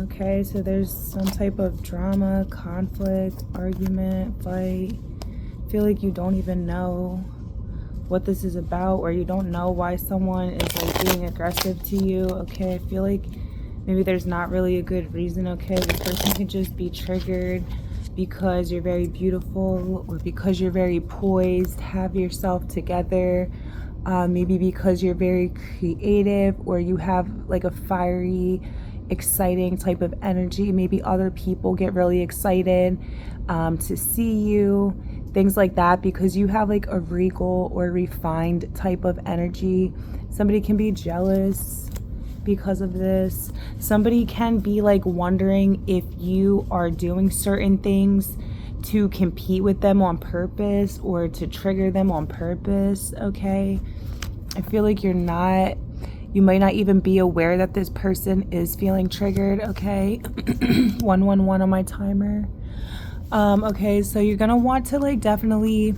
Okay, so there's some type of drama, conflict, argument, fight. I feel like you don't even know what this is about, or you don't know why someone is like being aggressive to you. Okay, I feel like maybe there's not really a good reason. Okay, the person can just be triggered because you're very beautiful, or because you're very poised, have yourself together. Maybe because you're very creative, or you have like a fiery, exciting type of energy. Maybe other people get really excited to see you, things like that, because you have like a regal or refined type of energy. Somebody can be jealous because of this. Somebody can be like wondering if you are doing certain things to compete with them on purpose, or to trigger them on purpose. Okay, I feel like you might not even be aware that this person is feeling triggered. Okay. 111 on my timer. Okay, so you're gonna want to like definitely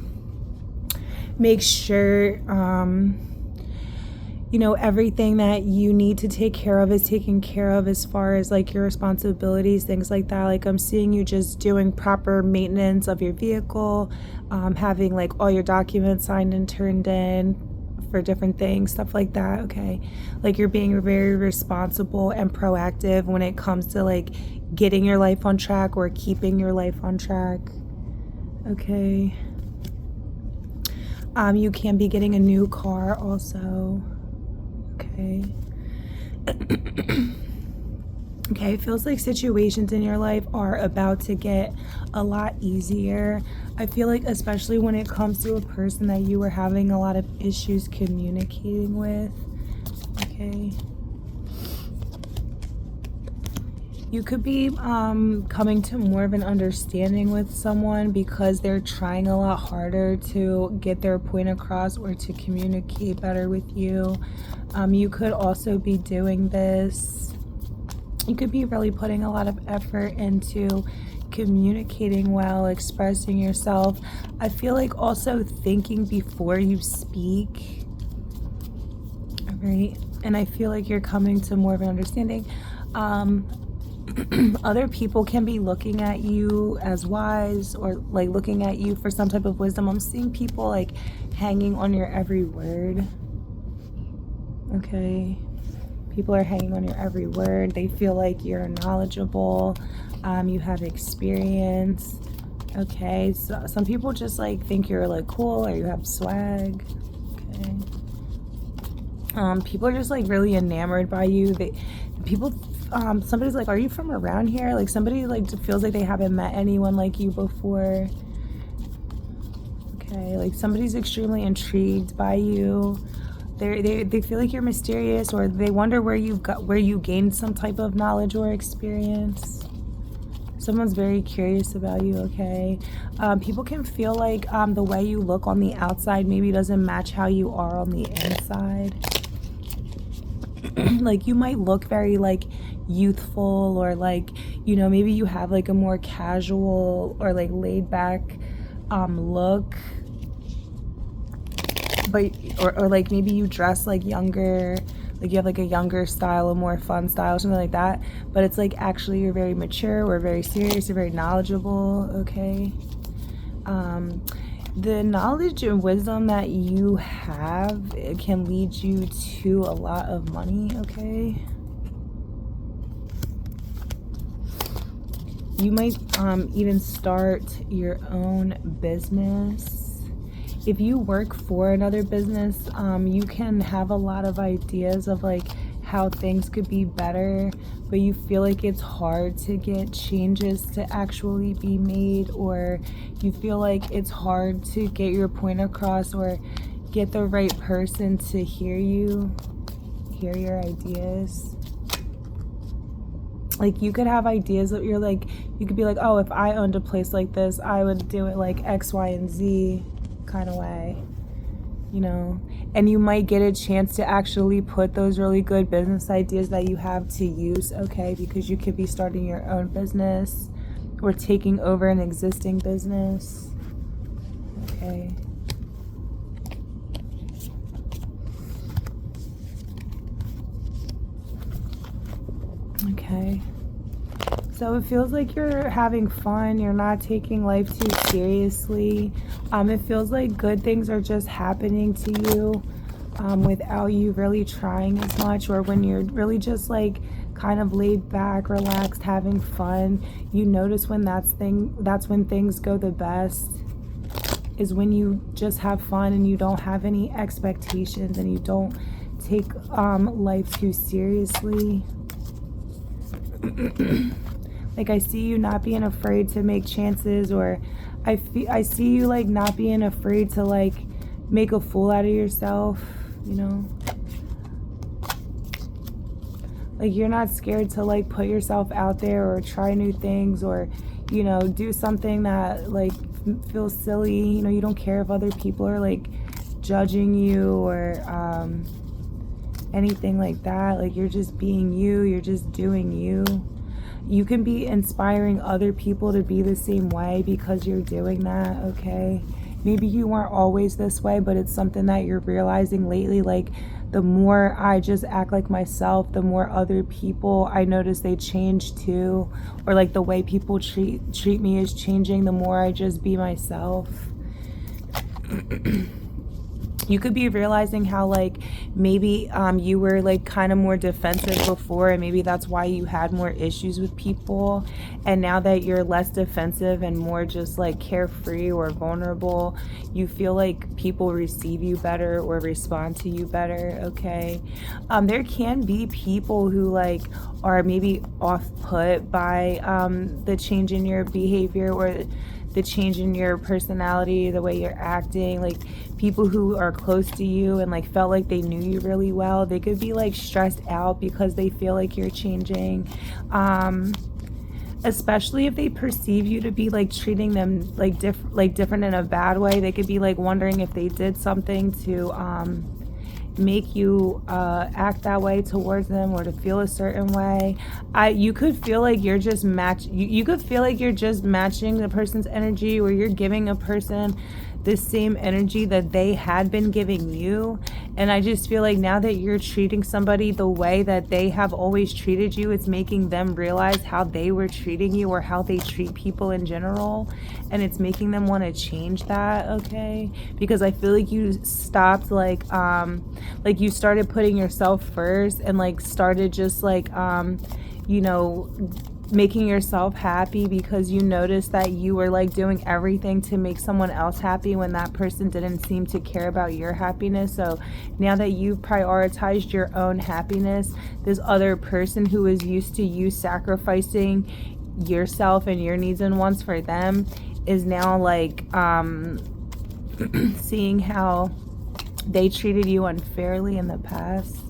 make sure you know, everything that you need to take care of is taken care of, as far as like your responsibilities, things like that. Like, I'm seeing you just doing proper maintenance of your vehicle, having like all your documents signed and turned in for different things, stuff like that. Okay, like you're being very responsible and proactive when it comes to like getting your life on track or keeping your life on track. Okay, you can be getting a new car also. Okay. Okay, it feels like situations in your life are about to get a lot easier. I feel like, especially when it comes to a person that you were having a lot of issues communicating with. Okay. You could be coming to more of an understanding with someone because they're trying a lot harder to get their point across or to communicate better with you. You could also be doing this. You could be really putting a lot of effort into communicating well, expressing yourself. I feel like also thinking before you speak. All right. And I feel like you're coming to more of an understanding. Other people can be looking at you as wise, or like looking at you for some type of wisdom. I'm seeing people like hanging on your every word. Okay, people are hanging on your every word. They feel like you're knowledgeable, you have experience. Okay, so some people just like think you're like cool, or you have swag. Okay, people are just like really enamored by you. Somebody's like, are you from around here? Like, somebody like feels like they haven't met anyone like you before. Okay, like somebody's extremely intrigued by you. They feel like you're mysterious, or they wonder where you gained some type of knowledge or experience. Someone's very curious about you. Okay, people can feel like the way you look on the outside maybe doesn't match how you are on the inside. Like, you might look very like youthful, or like, you know, maybe you have like a more casual or like laid back look, but or like maybe you dress like younger, like you have like a younger style, a more fun style, something like that, but it's like actually you're very mature, or very serious, or very knowledgeable. Okay, the knowledge and wisdom that you have, it can lead you to a lot of money. Okay, you might even start your own business. If you work for another business, you can have a lot of ideas of like how things could be better, but you feel like it's hard to get changes to actually be made, or you feel like it's hard to get your point across, or get the right person to hear your ideas. Like, you could have ideas that you're like, you could be like, oh, if I owned a place like this, I would do it like X, Y, and Z kind of way, you know. And you might get a chance to actually put those really good business ideas that you have to use. Okay, because you could be starting your own business, or taking over an existing business. Okay, okay. So it feels like you're having fun. You're not taking life too seriously. It feels like good things are just happening to you without you really trying as much, or when you're really just like kind of laid back, relaxed, having fun. You notice when that's when things go the best, is when you just have fun and you don't have any expectations and you don't take life too seriously. Like, I see you not being afraid to make chances, or I see you like not being afraid to like make a fool out of yourself, you know? Like, you're not scared to like put yourself out there or try new things, or, you know, do something that like feels silly. You know, you don't care if other people are like judging you or anything like that. Like, you're just being you, you're just doing you. You can be inspiring other people to be the same way because you're doing that, okay? Maybe you weren't always this way, but it's something that you're realizing lately. Like, the more I just act like myself, the more other people, I notice they change too. Or like the way people treat me is changing the more I just be myself. You could be realizing how like maybe you were like kind of more defensive before, and maybe that's why you had more issues with people. And now that you're less defensive and more just like carefree or vulnerable, you feel like people receive you better or respond to you better, okay? There can be people who like are maybe off put by the change in your behavior or the change in your personality, the way you're acting. Like, people who are close to you and like felt like they knew you really well, they could be like stressed out because they feel like you're changing, especially if they perceive you to be like treating them like different in a bad way. They could be like wondering if they did something to make you act that way towards them, or to feel a certain way. You could feel like you're just you could feel like you're just matching the person's energy, or you're giving a person the same energy that they had been giving you. And I just feel like now that you're treating somebody the way that they have always treated you, it's making them realize how they were treating you, or how they treat people in general, and it's making them want to change that, okay? Because I feel like you stopped like you started putting yourself first, and like started just like you know, making yourself happy because you noticed that you were like doing everything to make someone else happy when that person didn't seem to care about your happiness. So now that you've prioritized your own happiness, this other person who is used to you sacrificing yourself and your needs and wants for them is now like seeing how they treated you unfairly in the past.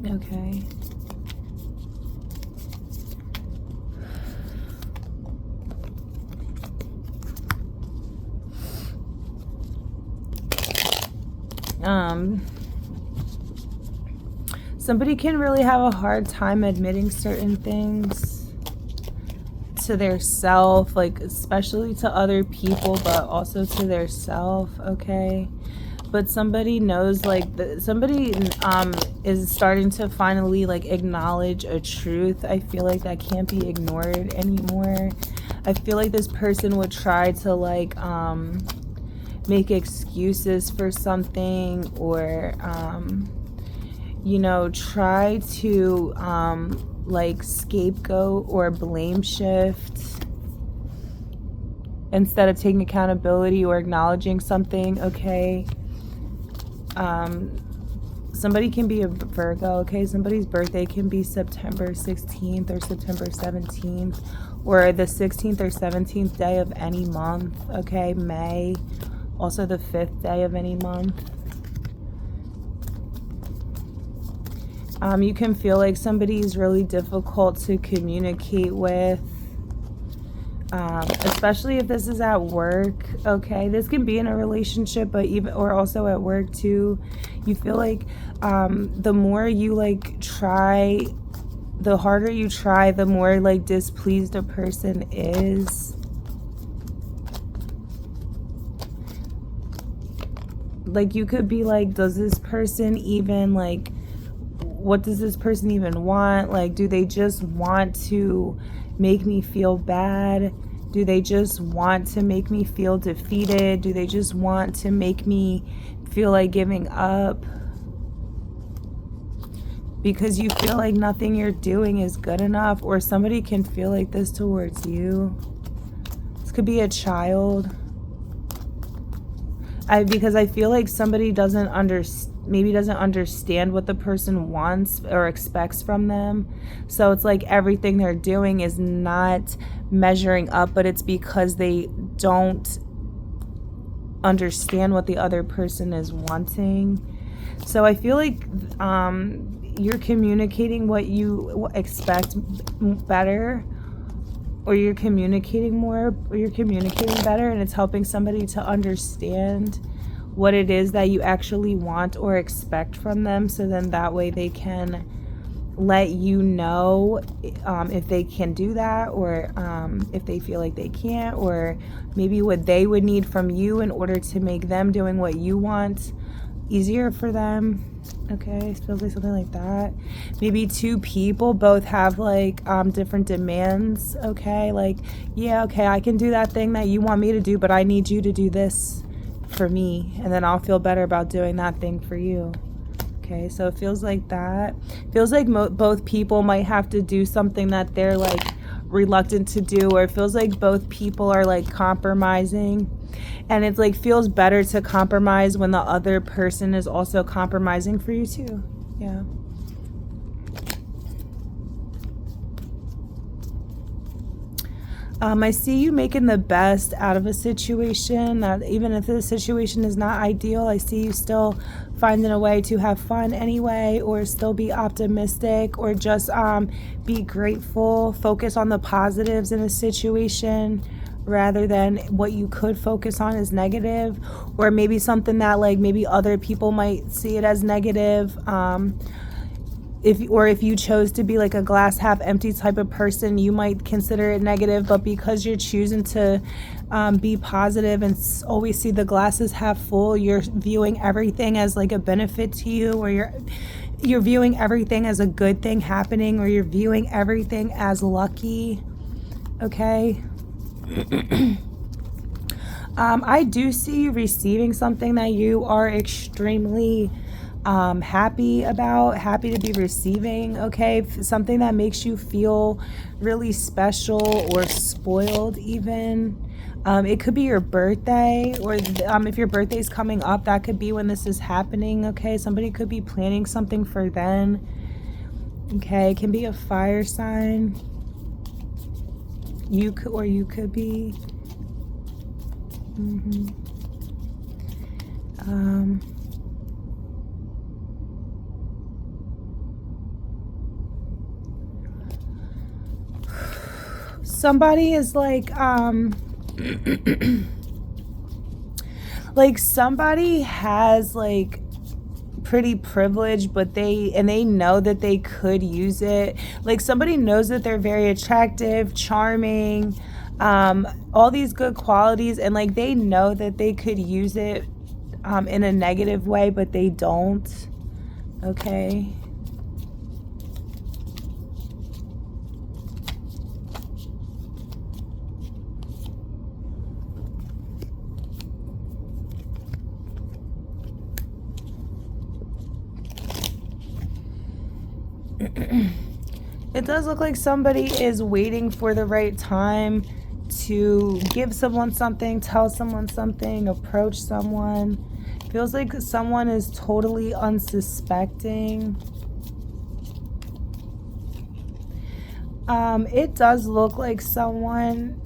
Okay. Somebody can really have a hard time admitting certain things to their self, like especially to other people, but also to their self, okay? But somebody knows, like, somebody is starting to finally like acknowledge a truth. I feel like that can't be ignored anymore. I feel like this person would try to like make excuses for something, or you know, try to like scapegoat or blame shift instead of taking accountability or acknowledging something, okay? Somebody can be a Virgo, okay? Somebody's birthday can be September 16th or September 17th, or the 16th or 17th day of any month, okay? May, also the 5th day of any month. You can feel like somebody's really difficult to communicate with, especially if this is at work, okay? This can be in a relationship, but even, or also at work too. You feel like the more you like try, the harder you try, the more like displeased a person is. Like, you could be like, does this person even like what does this person even want? Like, do they just want to make me feel bad? Do they just want to make me feel defeated? Do they just want to make me feel like giving up? Because you feel like nothing you're doing is good enough, or somebody can feel like this towards you. This could be a child. Because I feel like somebody maybe doesn't understand what the person wants or expects from them. So it's like everything they're doing is not measuring up, but it's because they don't understand what the other person is wanting. So I feel like you're communicating what you expect better, or you're communicating more, or you're communicating better, and it's helping somebody to understand what it is that you actually want or expect from them, so then that way they can let you know if they can do that, or if they feel like they can't, or maybe what they would need from you in order to make them doing what you want easier for them. Okay, it feels like something like that. Maybe two people both have like different demands. Okay, like, yeah, okay, I can do that thing that you want me to do, but I need you to do this for me, and then I'll feel better about doing that thing for you. Okay, so it feels like that. Feels like both people might have to do something that they're like reluctant to do, or it feels like both people are like compromising. And it's like feels better to compromise when the other person is also compromising for you too. Yeah. I see you making the best out of a situation. Even if the situation is not ideal, I see you still finding a way to have fun anyway, or still be optimistic, or just be grateful. Focus on the positives in a situation, rather than what you could focus on is negative, or maybe something that like maybe other people might see it as negative. If you chose to be like a glass half empty type of person, you might consider it negative, but because you're choosing to be positive and always see the glasses half full, you're viewing everything as like a benefit to you, or you're viewing everything as a good thing happening, or you're viewing everything as lucky. Okay. I do see you receiving something that you are extremely happy to be receiving. Okay, something that makes you feel really special or spoiled even. It could be your birthday, or if your birthday is coming up, that could be when this is happening. Okay, somebody could be planning something for then. Okay, it can be a fire sign. You could be. Somebody is like like somebody has like pretty privilege, but they know that they could use it. Like somebody knows that they're very attractive, charming, all these good qualities, and like they know that they could use it in a negative way, but they don't. Okay. It does look like somebody is waiting for the right time to give someone something, tell someone something, approach someone. Feels like someone is totally unsuspecting. It does look like someone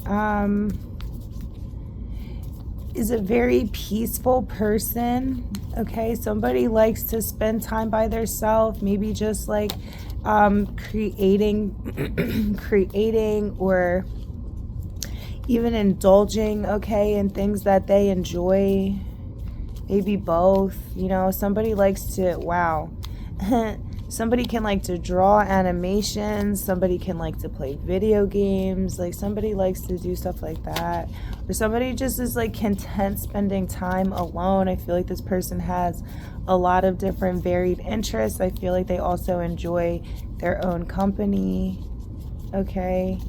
is a very peaceful person. Okay, somebody likes to spend time by themselves, maybe just like creating or even indulging, okay, in things that they enjoy. Maybe both, you know. Somebody likes to, wow. Somebody can like to draw animations. Somebody can like to play video games. Like somebody likes to do stuff like that. Or somebody just is like content spending time alone. I feel like this person has a lot of different varied interests. I feel like they also enjoy their own company. Okay.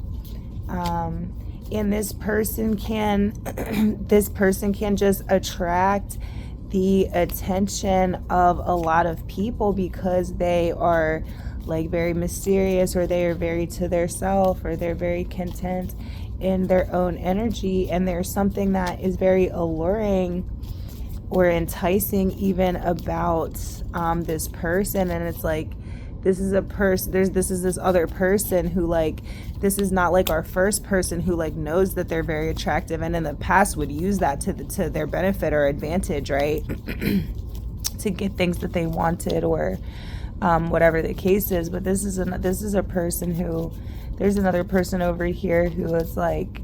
And this person can just attract the attention of a lot of people because they are like very mysterious, or they are very to their self, or they're very content in their own energy. And there's something that is very alluring or enticing even about this person. And it's like, this is a person, this other person who like, this is not like our first person who like knows that they're very attractive and in the past would use that to their benefit or advantage, right? To get things that they wanted, or whatever the case is. But this is a person who, there's another person over here who is like,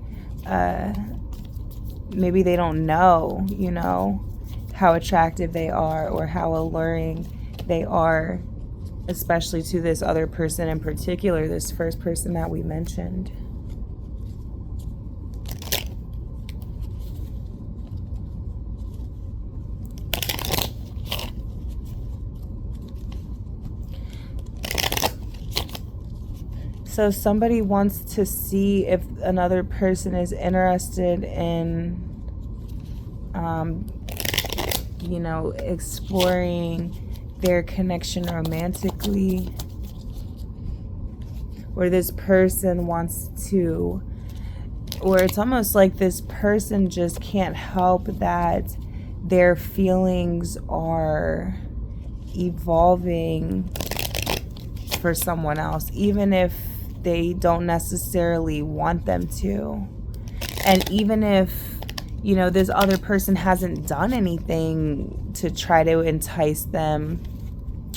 maybe they don't know, you know, how attractive they are or how alluring they are, especially to this other person in particular, this first person that we mentioned. So somebody wants to see if another person is interested in, you know, exploring their connection romantically, or this person wants to, or it's almost like this person just can't help that their feelings are evolving for someone else, even if they don't necessarily want them to. And even if, you know, this other person hasn't done anything to try to entice them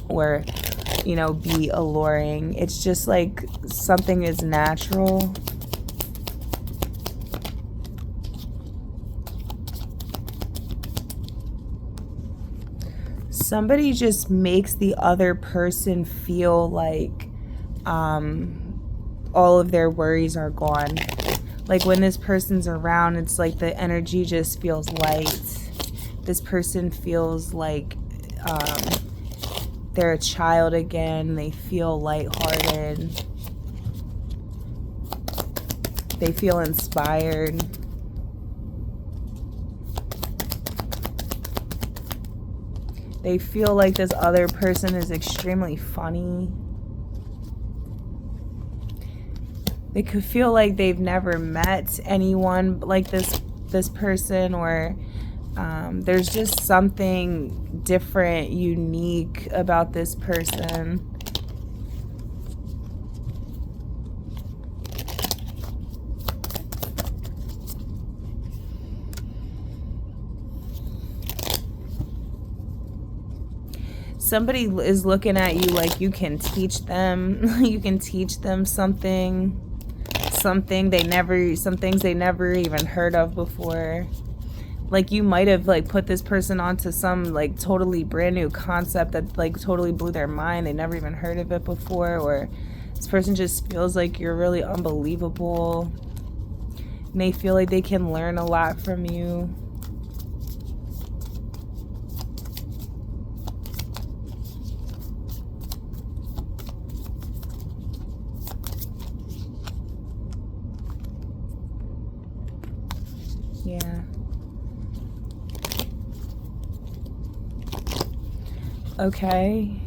or, you know, be alluring, it's just like something is natural. Somebody just makes the other person feel like all of their worries are gone. Like when this person's around, it's like the energy just feels light. This person feels like they're a child again. They feel lighthearted. They feel inspired. They feel like this other person is extremely funny. They could feel like they've never met anyone like this person, or there's just something different, unique about this person. Somebody is looking at you like you can teach them. You can teach them something. Some things they never even heard of before. Like you might have like put this person onto some like totally brand new concept that like totally blew their mind. They never even heard of it before, or this person just feels like you're really unbelievable. And they feel like they can learn a lot from you. Yeah. Okay.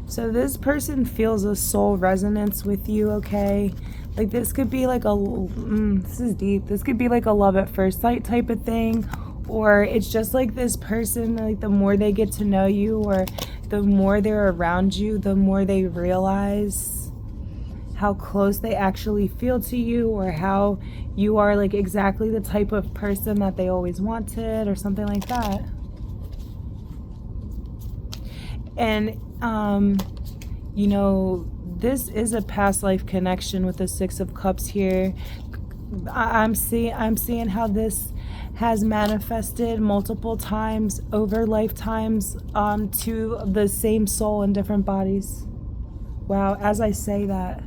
So this person feels a soul resonance with you, okay? Like this could be like this is deep. This could be like a love at first sight type of thing. Or it's just like this person, like the more they get to know you, or the more they're around you, the more they realize how close they actually feel to you, or how you are like exactly the type of person that they always wanted, or something like that. And you know, this is a past life connection with the Six of Cups here. I'm seeing how this has manifested multiple times over lifetimes to the same soul in different bodies. Wow, as I say that.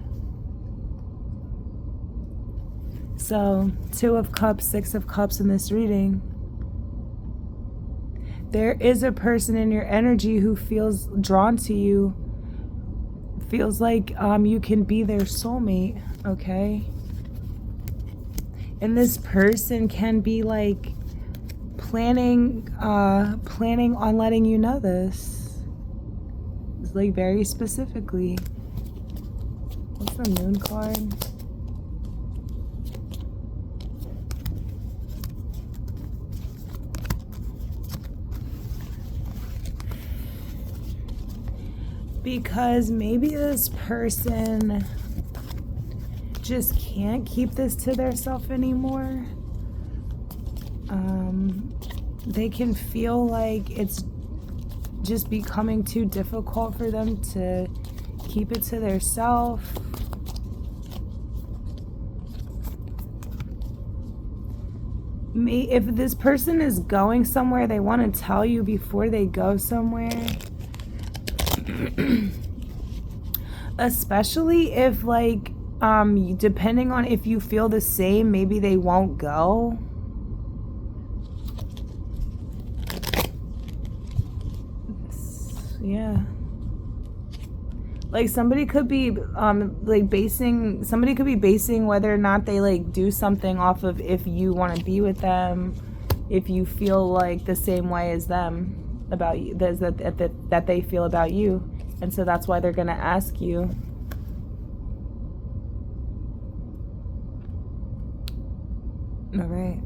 So, 2 of Cups, 6 of Cups in this reading. There is a person in your energy who feels drawn to you, feels like you can be their soulmate, okay? And this person can be like planning on letting you know this. It's like very specifically. What's the Moon card? Because maybe this person just can't keep this to themselves anymore. They can feel like it's just becoming too difficult for them to keep it to themselves. If this person is going somewhere, they want to tell you before they go somewhere. Especially if, like, depending on if you feel the same, maybe they won't go. Yeah. Like, somebody could be basing whether or not they like do something off of if you want to be with them, if you feel like the same way as them about you, that they feel about you. And so that's why they're going to ask you. All right.